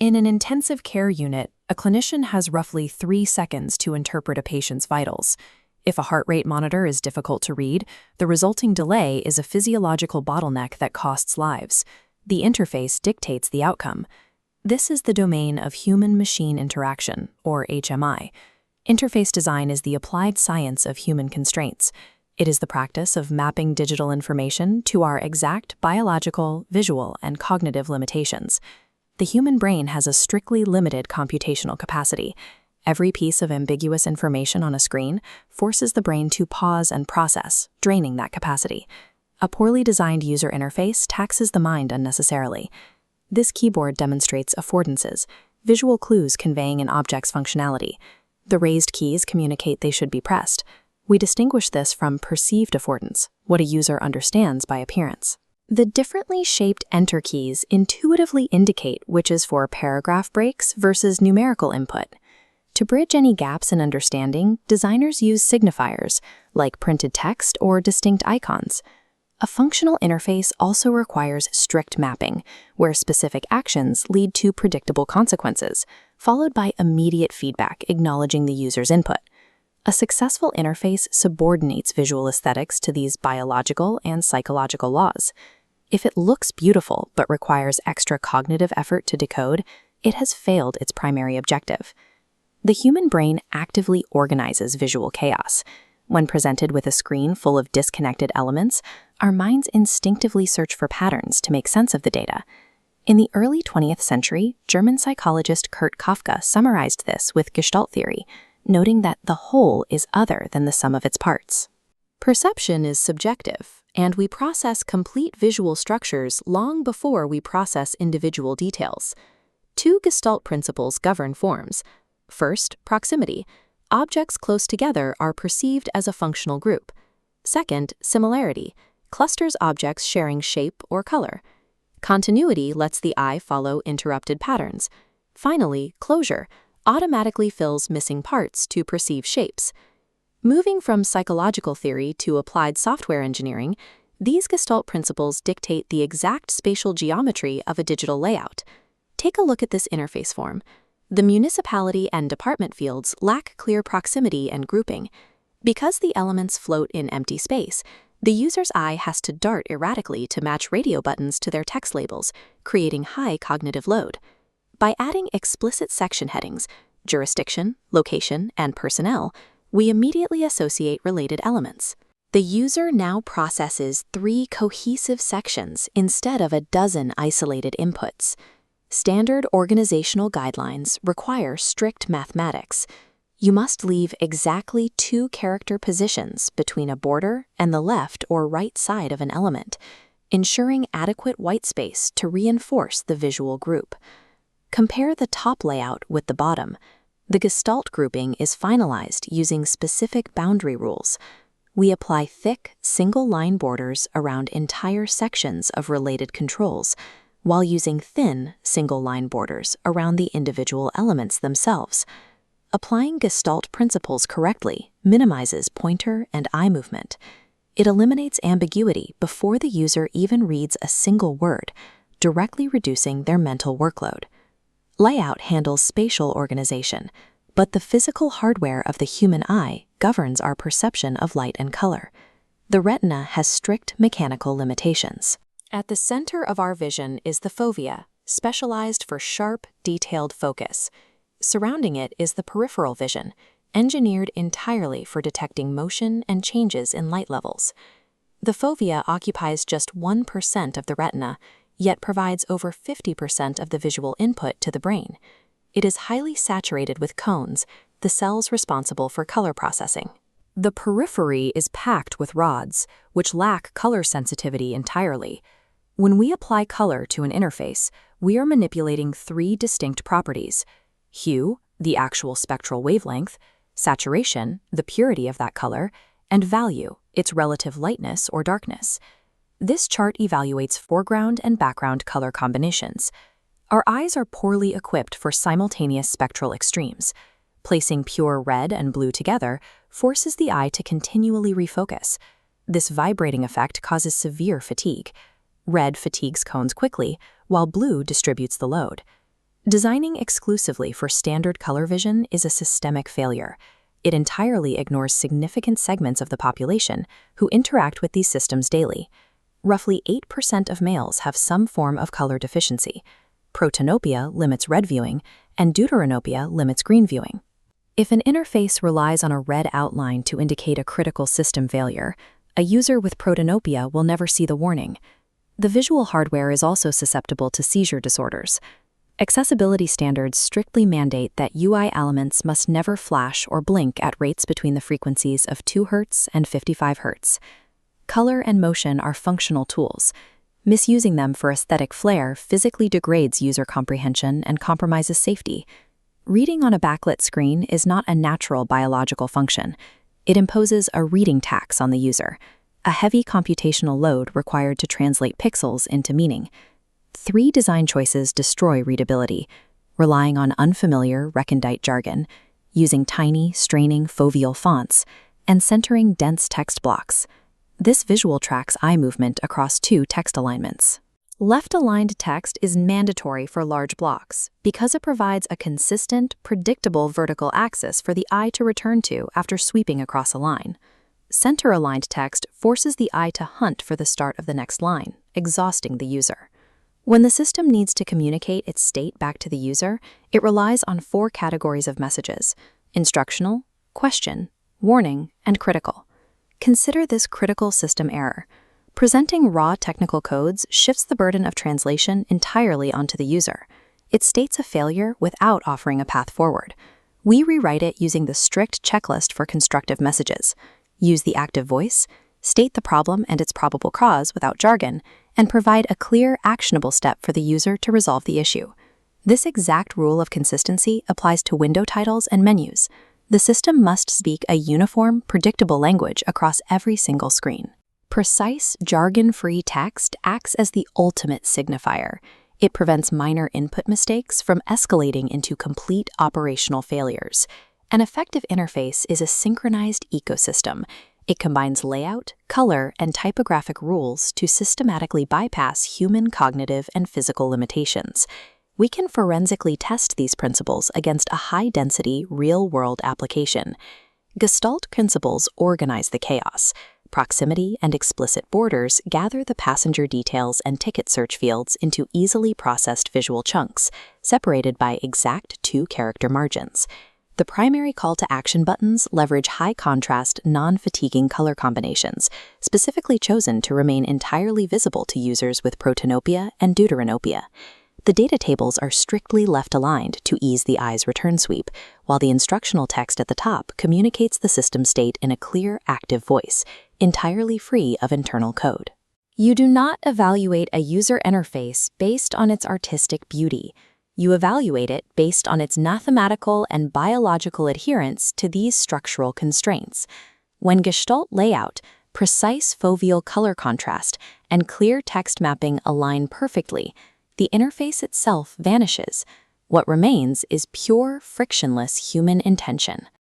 In an intensive care unit, a clinician has roughly 3 seconds to interpret a patient's vitals. If a heart rate monitor is difficult to read, the resulting delay is a physiological bottleneck that costs lives. The interface dictates the outcome. This is the domain of human-machine interaction, or HMI. Interface design is the applied science of human constraints. It is the practice of mapping digital information to our exact biological, visual, and cognitive limitations. The human brain has a strictly limited computational capacity. Every piece of ambiguous information on a screen forces the brain to pause and process, draining that capacity. A poorly designed user interface taxes the mind unnecessarily. This keyboard demonstrates affordances, visual clues conveying an object's functionality. The raised keys communicate they should be pressed. We distinguish this from perceived affordance, what a user understands by appearance. The differently shaped enter keys intuitively indicate which is for paragraph breaks versus numerical input. To bridge any gaps in understanding, designers use signifiers, like printed text or distinct icons. A functional interface also requires strict mapping, where specific actions lead to predictable consequences, followed by immediate feedback acknowledging the user's input. A successful interface subordinates visual aesthetics to these biological and psychological laws. If it looks beautiful but requires extra cognitive effort to decode, it has failed its primary objective. The human brain actively organizes visual chaos. When presented with a screen full of disconnected elements, our minds instinctively search for patterns to make sense of the data. In the early 20th century, German psychologist Kurt Kafka summarized this with Gestalt theory, noting that the whole is other than the sum of its parts. Perception is subjective, and we process complete visual structures long before we process individual details. 2 Gestalt principles govern forms. First, proximity. Objects close together are perceived as a functional group. Second, similarity. Clusters objects sharing shape or color. Continuity lets the eye follow interrupted patterns. Finally, closure automatically fills missing parts to perceive shapes. Moving from psychological theory to applied software engineering, these Gestalt principles dictate the exact spatial geometry of a digital layout. Take a look at this interface form. The municipality and department fields lack clear proximity and grouping. Because the elements float in empty space, the user's eye has to dart erratically to match radio buttons to their text labels, creating high cognitive load. By adding explicit section headings, jurisdiction, location, and personnel, we immediately associate related elements. The user now processes 3 cohesive sections instead of a dozen isolated inputs. Standard organizational guidelines require strict mathematics. You must leave exactly 2 character positions between a border and the left or right side of an element, ensuring adequate white space to reinforce the visual group. Compare the top layout with the bottom. The Gestalt grouping is finalized using specific boundary rules. We apply thick, single-line borders around entire sections of related controls, while using thin, single-line borders around the individual elements themselves. Applying Gestalt principles correctly minimizes pointer and eye movement. It eliminates ambiguity before the user even reads a single word, directly reducing their mental workload. Layout handles spatial organization, but the physical hardware of the human eye governs our perception of light and color. The retina has strict mechanical limitations. At the center of our vision is the fovea, specialized for sharp, detailed focus. Surrounding it is the peripheral vision, engineered entirely for detecting motion and changes in light levels. The fovea occupies just 1% of the retina, yet provides over 50% of the visual input to the brain. It is highly saturated with cones, the cells responsible for color processing. The periphery is packed with rods, which lack color sensitivity entirely. When we apply color to an interface, we are manipulating 3 distinct properties: hue, the actual spectral wavelength; saturation, the purity of that color; and value, its relative lightness or darkness. This chart evaluates foreground and background color combinations. Our eyes are poorly equipped for simultaneous spectral extremes. Placing pure red and blue together forces the eye to continually refocus. This vibrating effect causes severe fatigue. Red fatigues cones quickly, while blue distributes the load. Designing exclusively for standard color vision is a systemic failure. It entirely ignores significant segments of the population who interact with these systems daily. Roughly 8% of males have some form of color deficiency. Protanopia limits red viewing, and deuteranopia limits green viewing. If an interface relies on a red outline to indicate a critical system failure, a user with protanopia will never see the warning. The visual hardware is also susceptible to seizure disorders. Accessibility standards strictly mandate that UI elements must never flash or blink at rates between the frequencies of 2 Hz and 55 Hz. Color and motion are functional tools. Misusing them for aesthetic flair physically degrades user comprehension and compromises safety. Reading on a backlit screen is not a natural biological function. It imposes a reading tax on the user, a heavy computational load required to translate pixels into meaning. 3 design choices destroy readability: relying on unfamiliar recondite jargon, using tiny, straining foveal fonts, and centering dense text blocks. This visual tracks eye movement across 2 text alignments. Left-aligned text is mandatory for large blocks because it provides a consistent, predictable vertical axis for the eye to return to after sweeping across a line. Center-aligned text forces the eye to hunt for the start of the next line, exhausting the user. When the system needs to communicate its state back to the user, it relies on 4 categories of messages: instructional, question, warning, and critical. Consider this critical system error. Presenting raw technical codes shifts the burden of translation entirely onto the user. It states a failure without offering a path forward. We rewrite it using the strict checklist for constructive messages. Use the active voice, state the problem and its probable cause without jargon, and provide a clear, actionable step for the user to resolve the issue. This exact rule of consistency applies to window titles and menus. The system must speak a uniform, predictable language across every single screen. Precise, jargon-free text acts as the ultimate signifier. It prevents minor input mistakes from escalating into complete operational failures. An effective interface is a synchronized ecosystem. It combines layout, color, and typographic rules to systematically bypass human cognitive and physical limitations. We can forensically test these principles against a high-density, real-world application. Gestalt principles organize the chaos. Proximity and explicit borders gather the passenger details and ticket search fields into easily processed visual chunks, separated by exact 2-character margins. The primary call-to-action buttons leverage high-contrast, non-fatiguing color combinations, specifically chosen to remain entirely visible to users with protanopia and deuteranopia. The data tables are strictly left-aligned to ease the eye's return sweep, while the instructional text at the top communicates the system state in a clear, active voice, entirely free of internal code. You do not evaluate a user interface based on its artistic beauty. You evaluate it based on its mathematical and biological adherence to these structural constraints. When Gestalt layout, precise foveal color contrast, and clear text mapping align perfectly, the interface itself vanishes. What remains is pure, frictionless human intention.